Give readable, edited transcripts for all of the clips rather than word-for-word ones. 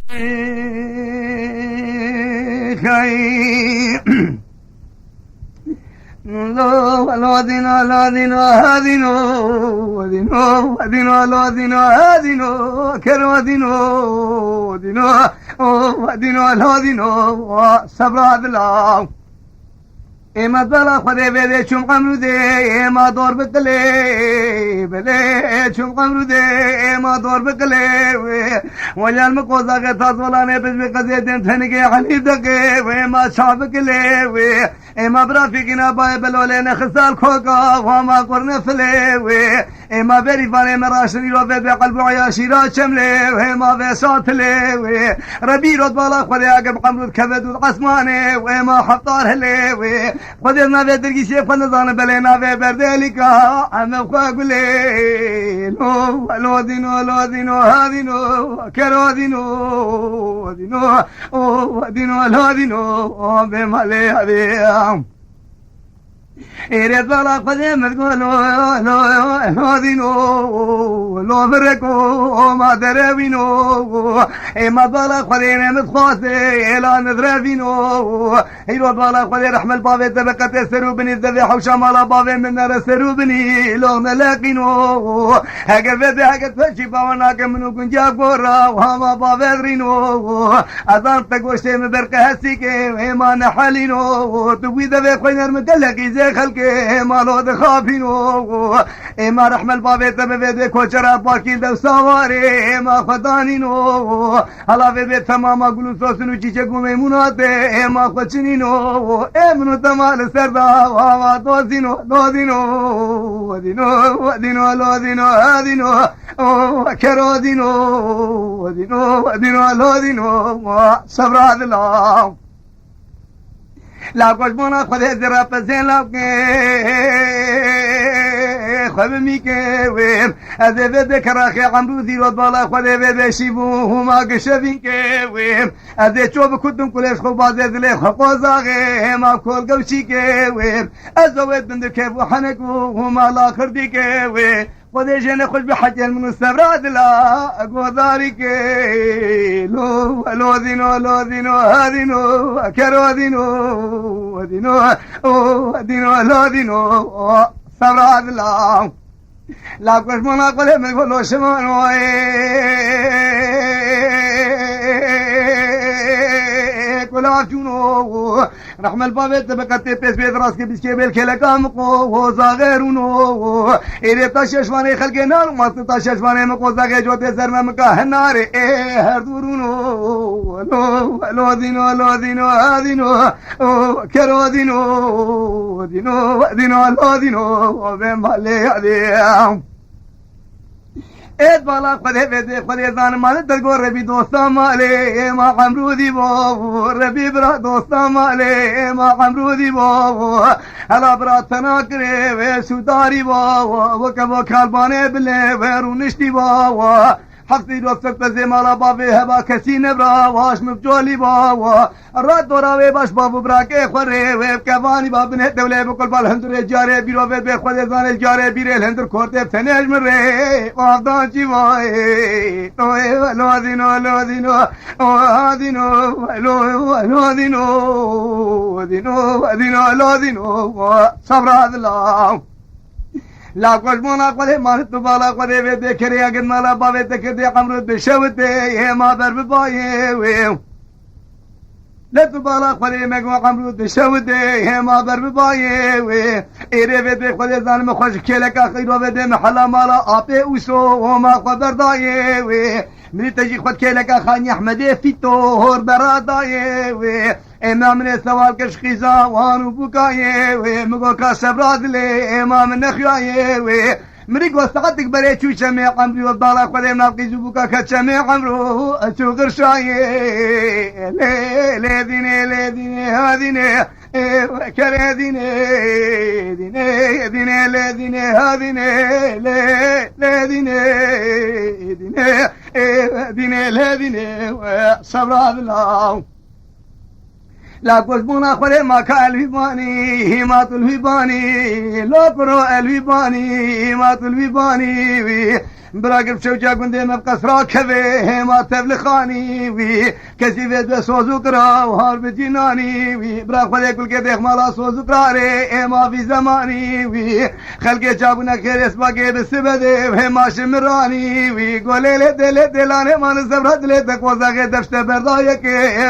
لا دينو لا دينو هادينو ودينو ودينو لا دينو هادينو كرو دينو دينو ودينو لا دينو صبر عدلا اما بلا خدي بده چون قمرو دي اما دور بقلي بده چون قمرو دي اما دور بقلي وجال مقوزا کے تاسولانے پس بقضي دين ثنگي حنيف دقي وما شعب قلي اما برافقنا باي بلولين خسال خوكا وما قرن فلي اما بري فاني مراشري رو بقلب عياشي را شملي وما بسات لي ربي رد بالا خدي عقب قمرو كبد العصماني وما حطار هلي خودت نوی درگی شیخ فنزان بله نوی بردلی که همه خواه گلی لو دینو لو دینو ها دینو کرو دینو دینو دینو لو دینو به ماله هدیم ایرت بالا خودی مدگولو لو دینو لو برکو ما دروینو ایما بالا خودی نمت خواسته ایلا ندروینو ایرت بالا خودی رحم البابی تبقت سرو بنی الذبی حوشا مالا بابی من نر سرو بنی لو نلاقینو اگر بده اگر تفشی باونا که منو کنجا گورا وهما بابی درینو ازان تگوشتی مبرقه هستی که ایما نحالینو توی دبی خوی نرمکلقی زی خلقه مالو دخافینو اما رحم البابی تبه دیکھو چرا پاکی دو سواره اما خدانینو حالا به تماما گلو سوسنو چیچه گومه مناته اما خوچنینو امنو تمال سردا واما دوزینو دودینو دینو دینو لو دینو دینو کرو دینو دینو دینو لو دینو صبر عدلا لا کچھ مونا خودے ذرا پسین لاؤکے خواب میکے ویم ازے ویدے کراخی عمرو زیرود بالا خودے ویدے شیبو هما گشبین کے ویم ازے چوب کتن کلیش خوب بازے دلے خوازاغے هما کول گوشی کے ویم ازو وید بندکے وحنکو هما لا کردی کے ویم خودے جنے خوش بحج المنو السبرات لا گوزاری کے لو دینو لو دینو هادینو کرو دینو دینو دینو لو دینو صبرات لا کچھ منا قلے میں بولو شمانو كلها جنو رحم البابي تبقتي بيس بيد راسك بسكي بالكلكا مقو زاغيرونو إيري تاششواني خلقي نار ما تاششواني مقو زاغي جوتي سرنا مكاه النار هردورونو لو دينو لو دينو هادينو كرو دينو دينو دينو لو دينو بمالي هديم ایت بالا خدے ویدے خدے زان مال درگو ربی دوستا مالے ما عمرو دی بو ربی برا دوستا مالے ما عمرو دی بو هلا برا تنا کرے وے سوداری بو وکبو کالبانے بلے ویرو نشتی بو حقی دوست زی مالا بابی هبا کسی نبرا واش مفجولی با رات دوراوی باش بابو برا که خوره ویب کبانی باب نه دوله بکل بال هندر جاره بیرو ویب به خود زان جاره بیره هندر کورته تنج مره وافدان چی وای تو لو دینو لو دینو او دینو لو دینو دینو لو دینو صبر الله لا کچھ مونا قدے مانت بالا قدے وے دیکھرے اگر مالا باوے تکدے عمرو بشوتے یہ ما بر بایے وے لت بالا قدے مگو عمرو بشوتے یہ ما بر بایے وے ایرے وے دے قدے زان میں خوش کھیلے کا خیر وے دے محلا مالا اپے اوسو ما قدر دایے وے من تجي خد كيلك خاني احمد فيتو هور براداي وي امام من سوال كشخيزا وانو بوكاي وي مگو کا صبرات لي امام نخياي وي مريق وسقطك بري شو شمع عمرو وضالا خدي ناقي زبوكا كشمع عمرو اشو غرشاي لي ديني هاديني كره ديني ديني هاديني ديني صبر الله لا كسبونا خوري ما كالفيباني هيمات الفيباني لو برو الفيباني هيمات الفيباني براقب شوجا قندي مبقى راكبه ما تبلخاني وي كسي فيد بسوزو قرا وهار بديناني وي براق خلي كل كده مالا سوزو قراري ما في زماني وي خلقي جابنا خير اسباقي بالسبده ما شمراني وي قولي لي دلاني ما نزبرت لي تقوزاقي دفشت بردايك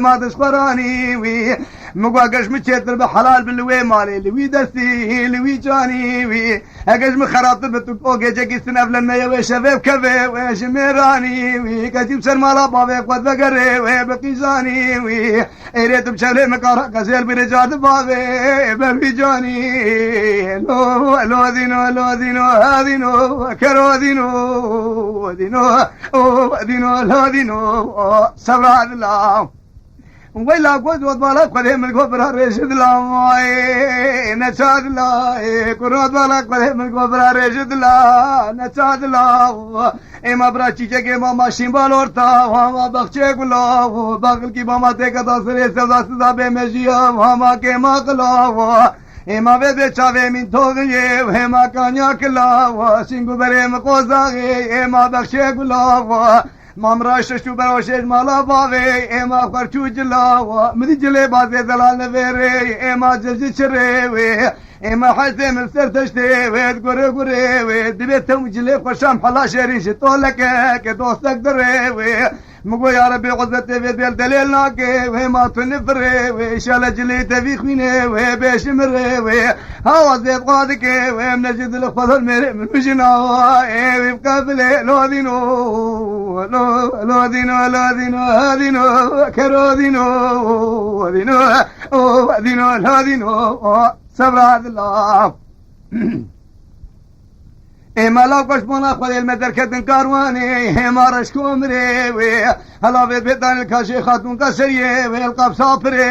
ما تشخراني وي مقاقش متشتر بحلال بالوي مالي لوي دستي لوي جاني وي اقش مخراطر بتوقع جاكي سنف لما يوي شباب كفي ويش ميراني وي كتيب سر مالا بابي قد بقري وي بقيزاني وي ايريت بشغلي مكارا قزيل برجات بابي بابي جاني لو دينو هادينو كرو دينو لا دينو صبر الله ويلا قد وضبالك قدهم الكبرى رشد الله نشاد الله قرود بالك قدهم الكبرى رشد الله نشاد الله اما براشي جگه ما ماشین بالورتا وما بخچه گلا باقل کی بما تک داسره سدا بمجیا وما کے مقلا اما به چاوه من توگه وما کانیا کلا سینگو برم قوزاغه اما بخچه گلا مامراش شو براش مالا باوي اما خرچو جلا مدي جلي بازي دلال نفيري اما جلجي شري اما حسين مستر تشتي ويد قري ويد بيتهم جلي خشام حلا شيرين شطولك كدوستك دري مقو يا ربي عزتي في دليل ناكي وما تنفري وشال جلي تبي خويني وبيش مري هوا زيد قادك ومنجد الفضل من وجنا وبقابل لو دينو كرو دينو صبر الله اما لو قشمنا خذ المدر كدن كارواني اما رشكو مري هلا بيت بيتان الكاشي خاتون كسريه والقب صابري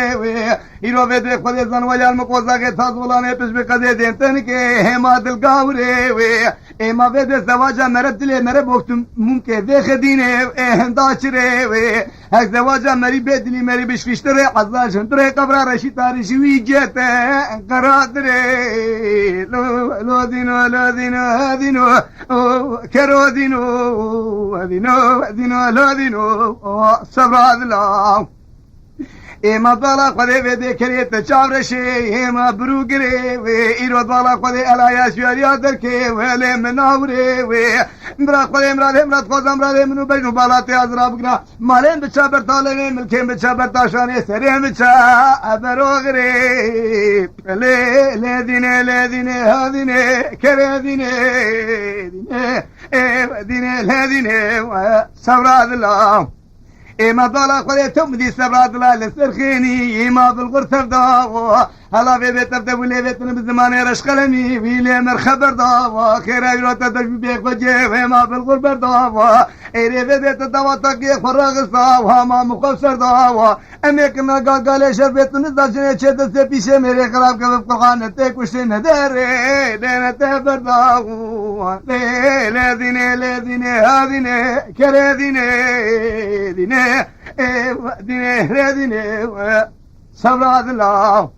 يرو بيت خذ الزن ولا المقوزا كي تازولاني بس بقدي دين تنكي اما دلقاوري اما بيت زواجا مرد لي مرب وقت ممكن ذي خديني هنداشري هك زواجا مري بيت لي مري بشفشتري عزاج هندري قبر رشي تاريشي ويجيت قرادري لو دينو كرو دينو لا دينو صبر الله اما بالا قدي بده كريت تشاورشي اما بروغري ايرو بالا قدي الا يا شواريا دركي ولا مناوري مرا قدي مرا خوزم مرا منو بينو بالا تي ازرابنا مالين بچابر طالين ملكين بچابر تاشاني سرين بچا بروغري لا دين هذين كري دين لا دين صبر الله اما بالا قولي تمدي سبراد لا لسرخيني اما بالغرثر داو هلا في بيت ابدا ولي بيتنا بالزمان رش قلمي ويلي مر خبر داو خير اجرو تدش بيك وجه اما بالغربر داو ايري في بيت داو تقي فراغ داو ما مخسر داو امي كنا قال شربت نزاجني چه سے پیچھے میرے خراب کا قرآن تے کچھ نہ دے رے دین تے برداو لے دین هذين كره دين صبر الله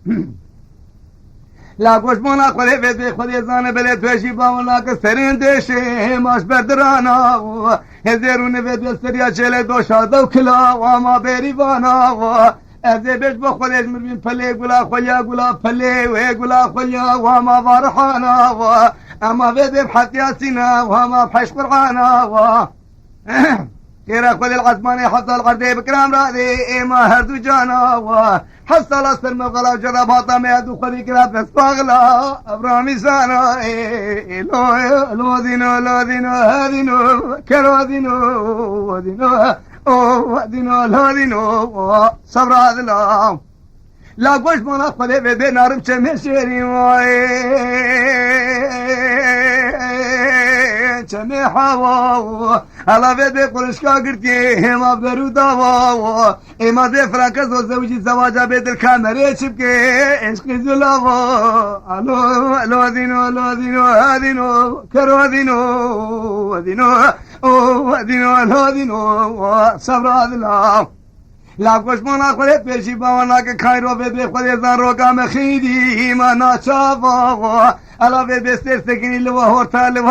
لا گوش مونا خودی به خودی زانه بله توشی باونا که سرین دشه ماش بدرانا هزارون به سریا چله دو شادو کلا و ما بریوانا و از بیش با خودش مربین پله گلا خویا گلا پله و گلا خویا و ما فرحانا و اما به حتیاسینا و ما پش قرآنا و كيرا خذ العزماني حصل القردي بكرام راضي ما هردو جانا وحصل أصل مغلا جرب هاطا ميادو خذي كراب نسباغلا أبرامي سانا لو دينو هادينو كرو دينو لا دينو صبر هذا الله لا قوش مانا خذي بيدي نارم شمشيري چمی حوا حالا به قرشکا گرتی هما برودا و اما ده فرانکس و زوجی زواجا به دل کامره چپکه عشق زلاوا لو دینو هادینو کرو دینو لا دینو صبر الله لا گوش مانا خودت پیشی باوانا که خیر رو به خودت زن رو کام خیدی ما ناچاوا الا بستر سكني لو هورتا لو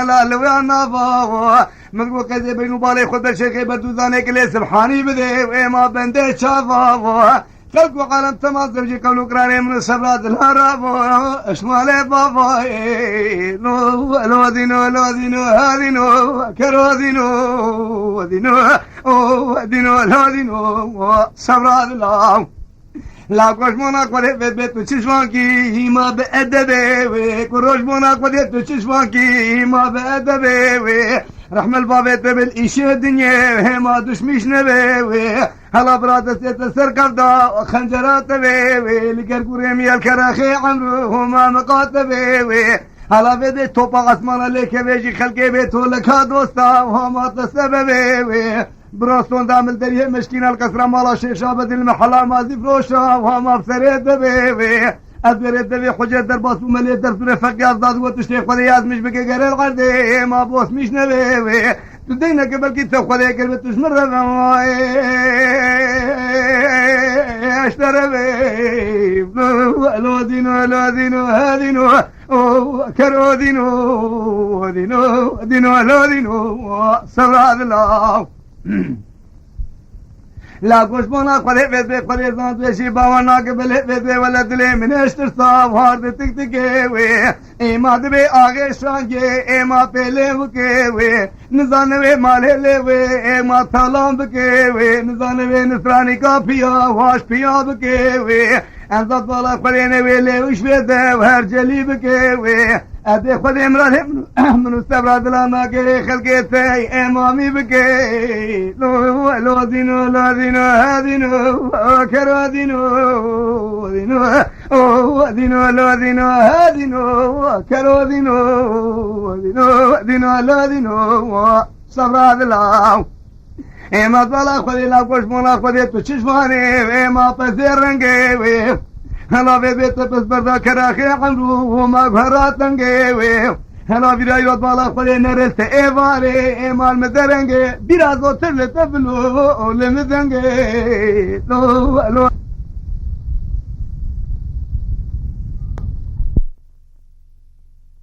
لا لو انا بابا مدقو قزي بينو بالي خود الشيخ بدو زانك لي سبحاني بدي ما بندي شافا خلق وقالم تمام زوجي قولوا قراني من السبرات الهرب اشمال بابا لو دينو لو دينو هادينو كرو دينو دينو دينو لو دينو سبرات الله لا کوش مونا کوده به تو چشمان کی ما به ادبه کوش مونا کوده تو چشمان کی ما به ادبه رحم البابت بالإيش الدنيا ما دشمش نبي هلا برادت يتسر كفدا خنجرات بي لكركوري ميال كراخي عمرو ما مقاتبي هلا بدي توبا غسمان عليك بيجي خلقي بيتو لك دوستا وما تسببي براستون دامل دريه مشكين الكسرة مالا شيشا بدي المحلا ما زفروشا وما بسريت بي أدري دبي حجة درباس وملي درس فقياس داد وتشتي خديات مش بقى غير الغردي ما بوس مش نبي تدينا قبل كنت خدي كلمة تشمر اشترى بي لو دينو لو دينو هادينو كرو دينو دينو دينو لو دينو سراد الله لا کوش مونا خدي بده خدي زان بشي باوانا قبل بده ولا دلي من اشترصاف هارد تك تكوي ايما دبي آگے شانگے ايما پہلے وكوي نزانوي مالے لوي ايما تھالام بكوي نزانوي نصراني کا پيا واش پيا بكوي انزاد بالا خديني ويلي وش بده وهر جلي بكوي ادي خدي امران من استبراد لما كي خلقتي امامي بكي لو دينو لو دينو هادينو كرو دينو دينو دينو لو دينو هادينو كرو دينو دينو دينو لو دينو صبراد الله اما طلع خدي لا كوش مولا خدي تو چشماني اما پسير رنگي هلا بيت بس بردا كراخي عمرو وما غراتنگي هلا بيرايوت بالا خدي نرست ايواري ايمال مدرنگي بيرازو تل تبلو لمدنگي لو